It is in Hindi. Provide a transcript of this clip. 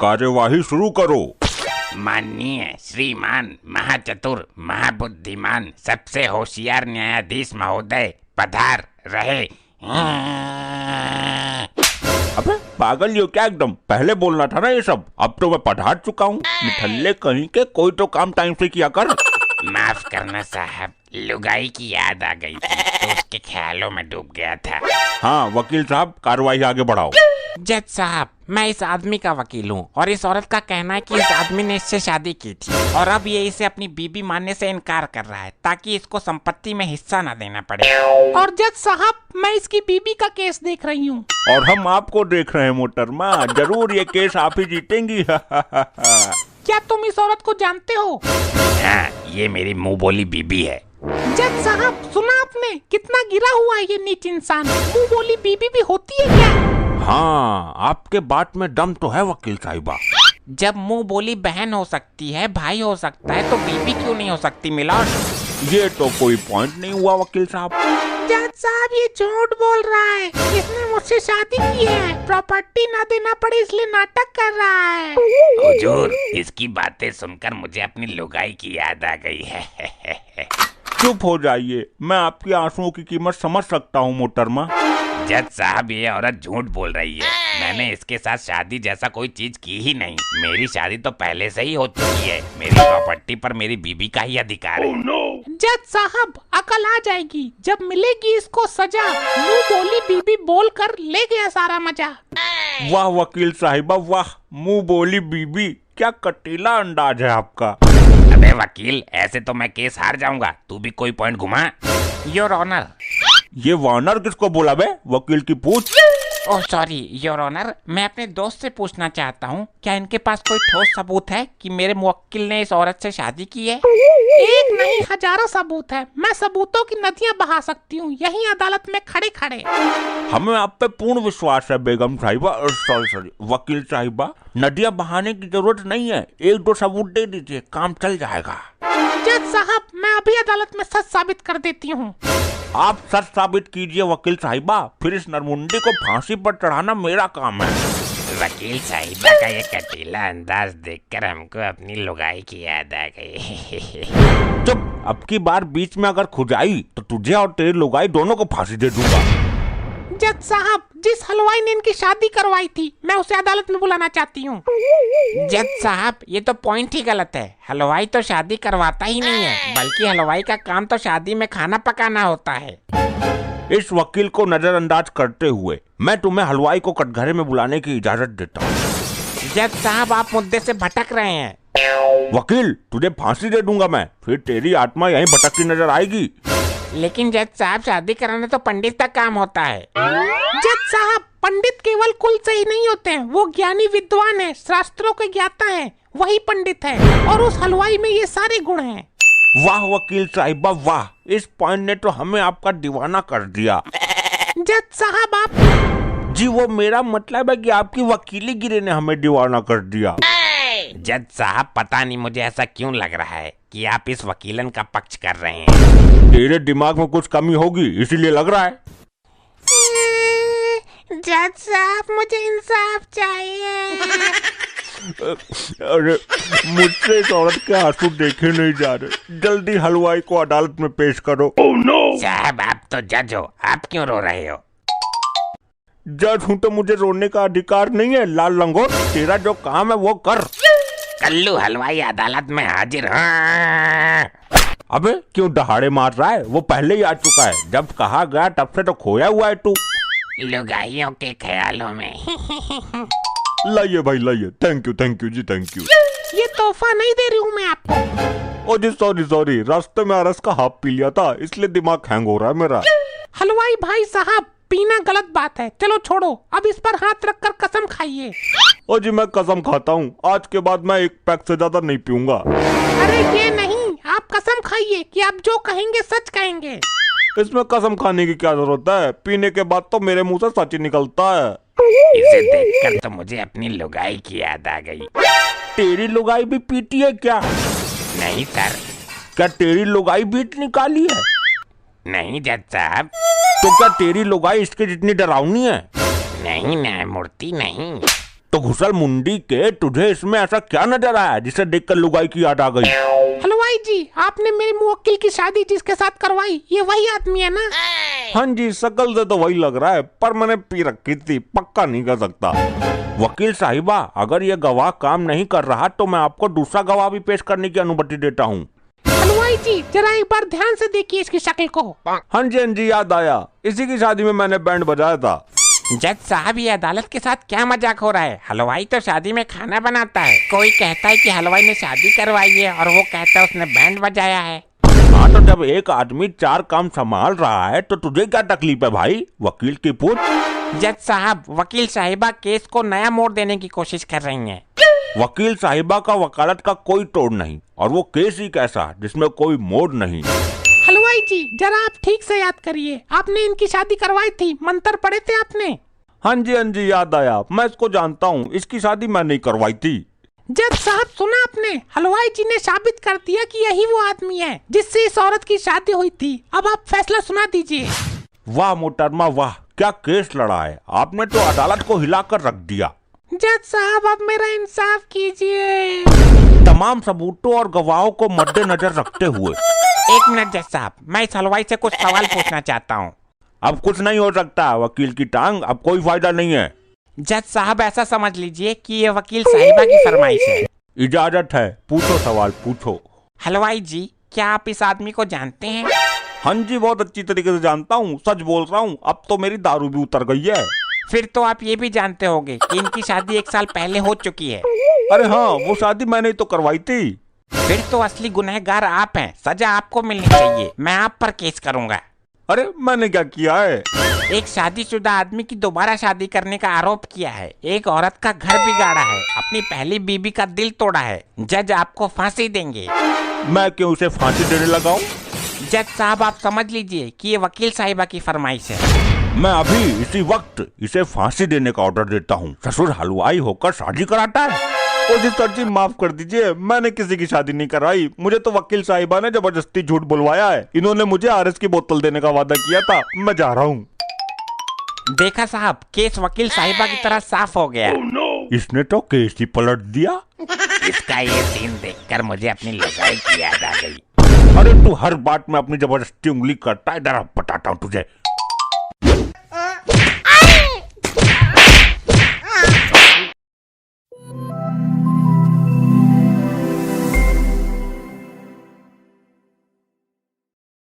कार्यवाही शुरू करो। माननीय श्रीमान महाचतुर महाबुद्धिमान सबसे होशियार न्यायाधीश महोदय पधार रहे। अबे पागल यो क्या एकदम, पहले बोलना था ना ये सब। अब तो मैं पढ़ा चुका हूँ। निठल्ले कहीं के, कोई तो काम टाइम से किया कर। माफ करना साहब, लुगाई की याद आ गई थी तो उसके ख्यालों में डूब गया था। हाँ वकील साहब, कार्रवाई आगे बढ़ाओ। जज साहब, मैं इस आदमी का वकील हूँ और इस औरत का कहना है कि इस आदमी ने इससे शादी की थी और अब ये इसे अपनी बीबी मानने से इनकार कर रहा है ताकि इसको संपत्ति में हिस्सा न देना पड़े। और जज साहब, मैं इसकी बीबी का केस देख रही हूँ। और हम आपको देख रहे हैं मोहतरमा, जरूर ये केस आप ही जीतेंगी। क्या तुम इस औरत को जानते हो? हाँ, ये मेरी मुंह बोली बीबी है। जज साहब, सुना आपने? कितना गिरा हुआ है ये नीच इंसान। मुंह बोली बीबी भी होती है क्या? हाँ, आपके बात में दम तो है वकील साहिबा। जब मुंह बोली बहन हो सकती है, भाई हो सकता है, तो बीबी क्यों नहीं हो सकती मिलॉर्ड? ये तो कोई पॉइंट नहीं हुआ वकील साहब। जज साहब, ये झूठ बोल रहा है। इसने मुझसे शादी की है, प्रॉपर्टी ना देना पड़े इसलिए नाटक कर रहा है। हुजूर, इसकी बातें सुनकर मुझे अपनी लुगाई की याद आ गई है। चुप हो जाइए, मैं आपकी आंसुओं की कीमत समझ सकता हूँ मोहतरमा। जज साहब, ये औरत झूठ बोल रही है। मैंने इसके साथ शादी जैसा कोई चीज की ही नहीं। मेरी शादी तो पहले से ही हो चुकी है। मेरी प्रॉपर्टी पर मेरी बीबी का ही अधिकार है। जज साहब, अकल आ जाएगी जब मिलेगी इसको सजा। मुंह बोली बीबी बोल कर ले गया सारा मजा। वाह वकील साहिबा वाह, मुंह बोली बीबी, क्या कटीला अंदाज है आपका। अबे वकील, ऐसे तो मैं केस हार जाऊंगा। तू भी कोई पॉइंट घुमा। Your honour. ये वानर किसको बोला बे? वकील की पूछ। ओह सॉरी योर ऑनर, मैं अपने दोस्त से पूछना चाहता हूँ, क्या इनके पास कोई ठोस सबूत है कि मेरे मुवक्किल ने इस औरत से शादी की है? एक नहीं, हजारों सबूत है। मैं सबूतों की नदियां बहा सकती हूँ यही अदालत में खड़े खड़े। हमें आप पे पूर्ण विश्वास है बेगम साहिबा, सॉरी वकील साहिबा। नदियां बहाने की जरूरत नहीं है, एक दो सबूत दे दीजिए, काम चल जाएगा। जज साहब, मैं अभी अदालत में सच साबित कर देती हूँ। आप सच साबित कीजिए वकील साहिबा, फिर इस नरमुंडी को फांसी पर चढ़ाना मेरा काम है। वकील साहिबा का ये कटीला अंदाज देखकर हमको अपनी लुगाई की याद आ गई। चुप, अब की बार बीच में अगर खुजाई तो तुझे और तेरी लुगाई दोनों को फांसी दे दूंगा। जज साहब, जिस हलवाई ने इनकी शादी करवाई थी, मैं उसे अदालत में बुलाना चाहती हूँ। जज साहब, ये तो पॉइंट ही गलत है। हलवाई तो शादी करवाता ही नहीं है, बल्कि हलवाई का काम तो शादी में खाना पकाना होता है। इस वकील को नजरअंदाज करते हुए मैं तुम्हें हलवाई को कटघरे में बुलाने की इजाजत देता हूँ। जज साहब, आप मुद्दे से भटक रहे हैं। वकील, तुझे फांसी दे दूंगा मैं, फिर तेरी आत्मा यहीं भटकती नजर आएगी। लेकिन जज साहब, शादी कराना तो पंडित का काम होता है। जज साहब, पंडित केवल कुल से ही नहीं होते हैं, वो ज्ञानी विद्वान है, शास्त्रों के ज्ञाता है, वही पंडित है। और उस हलवाई में ये सारे गुण हैं। वाह वकील साहिबा वाह, इस पॉइंट ने तो हमें आपका दीवाना कर दिया। जज साहब, आप जी वो मेरा मतलब है कि आपकी वकीली गिरी ने हमें दीवाना कर दिया। जज साहब, पता नहीं मुझे ऐसा क्यों लग रहा है कि आप इस वकीलन का पक्ष कर रहे हैं। तेरे दिमाग में कुछ कमी होगी इसीलिए लग रहा है। जज साहब, मुझे इंसाफ चाहिए। अरे मुझसे इस औरत के आंसू देखे नहीं जा रहे, जल्दी हलवाई को अदालत में पेश करो। साहब, आप तो जज हो, आप क्यों रो रहे हो? जज हूँ तो मुझे रोने का अधिकार नहीं है लाल लंगोट, तेरा जो काम है वो कर। कल्लू हलवाई अदालत में हाजिर। हाँ। अबे क्यों दहाड़े मार रहा है? वो पहले ही आ चुका है, जब कहा गया तब से तो खोया हुआ है तू। लुगाइयों के ख्यालों में। लाइए भाई लाइए, thank you ji thank you. ये तोहफा नहीं दे रही हूँ मैं आपको। ओ जी सॉरी, रास्ते में अरस का हाफ पी लिया था इसलिए दिमाग हैंग हो रहा है मेरा। हलवाई भाई साहब, पीना गलत बात है, चलो छोड़ो, अब इस पर हाथ रखकर कसम खाइए। ओ जी मैं कसम खाता हूँ, आज के बाद मैं एक पैक से ज्यादा नहीं पीऊंगा। अरे ये नहीं, आप कसम खाइए कि आप जो कहेंगे सच कहेंगे। इसमें कसम खाने की क्या जरूरत है, पीने के बाद तो मेरे मुंह से सच ही निकलता है। इसे देखकर तो मुझे अपनी लुगाई की याद आ गई। तेरी लुगाई भी पीती है क्या? नहीं सर। क्या तेरी लुगाई बीट निकाली है? नहीं जज साहब। तो क्या तेरी लुगाई इसके जितनी डरावनी है? नहीं न्यायमूर्ति नहीं। तो घुसल मुंडी के तुझे इसमें ऐसा क्या नजर आया जिसे देखकर लुगाई की याद आ गई? हलवाई जी, आपने मेरे मुवक्किल की शादी जिसके साथ करवाई, ये वही आदमी है ना? हाँ जी, शकल से तो वही लग रहा है, पर मैंने पी रखी थी, पक्का नहीं कर सकता। वकील साहिबा, अगर ये गवाह काम नहीं कर रहा तो मैं आपको दूसरा गवाह भी पेश करने की अनुमति देता हूँ। हलवाई जी, जरा एक बार ध्यान से देखिए इसकी शक्ल को। हाँ जी, याद आया, इसी की शादी में मैंने बैंड बजाया था। जज साहब, ये अदालत के साथ क्या मजाक हो रहा है? हलवाई तो शादी में खाना बनाता है। कोई कहता है कि हलवाई ने शादी करवाई है और वो कहता है उसने बैंड बजाया है। हाँ, तो जब एक आदमी 4 काम संभाल रहा है तो तुझे क्या तकलीफ है भाई? वकील की पूछ। जज साहब, वकील साहिबा केस को नया मोड़ देने की कोशिश कर रही हैं। वकील साहिबा का वकालत का कोई तोड़ नहीं, और वो केस ही कैसा जिसमें कोई मोड़ नहीं। हलवाई जी, जरा आप ठीक से याद करिए, आपने इनकी शादी करवाई थी, मंत्र पढ़े थे आपने? हाँ जी, याद आया, मैं इसको जानता हूँ, इसकी शादी मैं नहीं करवाई थी। जज साहब, सुना आपने? हलवाई जी ने साबित कर दिया कि यही वो आदमी है जिससे इस औरत की शादी हुई थी। अब आप फैसला सुना दीजिए। वाह मोहतरमा वाह, क्या केस लड़ा है आपने, तो अदालत को हिलाकर रख दिया। जज साहब, अब मेरा इंसाफ कीजिए। तमाम सबूतों और गवाहों को मद्देनजर रखते हुए। एक मिनट जज साहब, मैं इस हलवाई से कुछ सवाल पूछना चाहता हूँ। अब कुछ नहीं हो सकता, वकील की टांग, अब कोई फायदा नहीं है। जज साहब, ऐसा समझ लीजिए कि ये वकील साहिबा की फरमाइश है। इजाजत है, पूछो सवाल पूछो। हलवाई जी, क्या आप इस आदमी को जानते हैं? हाँ जी, बहुत अच्छी तरीके से जानता हूँ, सच बोल रहा हूँ, अब तो मेरी दारू भी उतर गई है। फिर तो आप ये भी जानते होंगे कि इनकी शादी 1 साल पहले हो चुकी है। अरे हाँ, वो शादी मैंने ही तो करवाई थी। फिर तो असली गुनहगार आप हैं, सजा आपको मिलनी चाहिए। मैं आप पर केस करूंगा। अरे मैंने क्या किया है? एक शादीशुदा आदमी की दोबारा शादी करने का आरोप किया है, एक औरत का घर बिगाड़ा है, अपनी पहली बीबी का दिल तोड़ा है। जज आपको फांसी देंगे। मैं क्यों उसे फांसी देने लगाऊं? जज साहब, आप समझ लीजिए कि ये वकील साहिबा की फरमाइश है। मैं अभी इसी वक्त इसे फांसी देने का ऑर्डर देता हूँ। ससुर हलवाई होकर शादी कराता है। ओ जी सर जी, माफ कर दीजिए, मैंने किसी की शादी नहीं कराई, मुझे तो वकील साहिबा ने जबरदस्ती झूठ बुलवाया है। इन्होंने मुझे आरएस की बोतल देने का वादा किया था, मैं जा रहा हूँ। देखा साहब, केस वकील साहिबा की तरह साफ हो गया। इसने तो केस ही पलट दिया। इसका ये सीन देखकर मुझे अपनी लुगाई की याद आ गई। अरे तू हर बात में अपनी जबरदस्ती उंगली करता है, इधर बताता हूँ तुझे।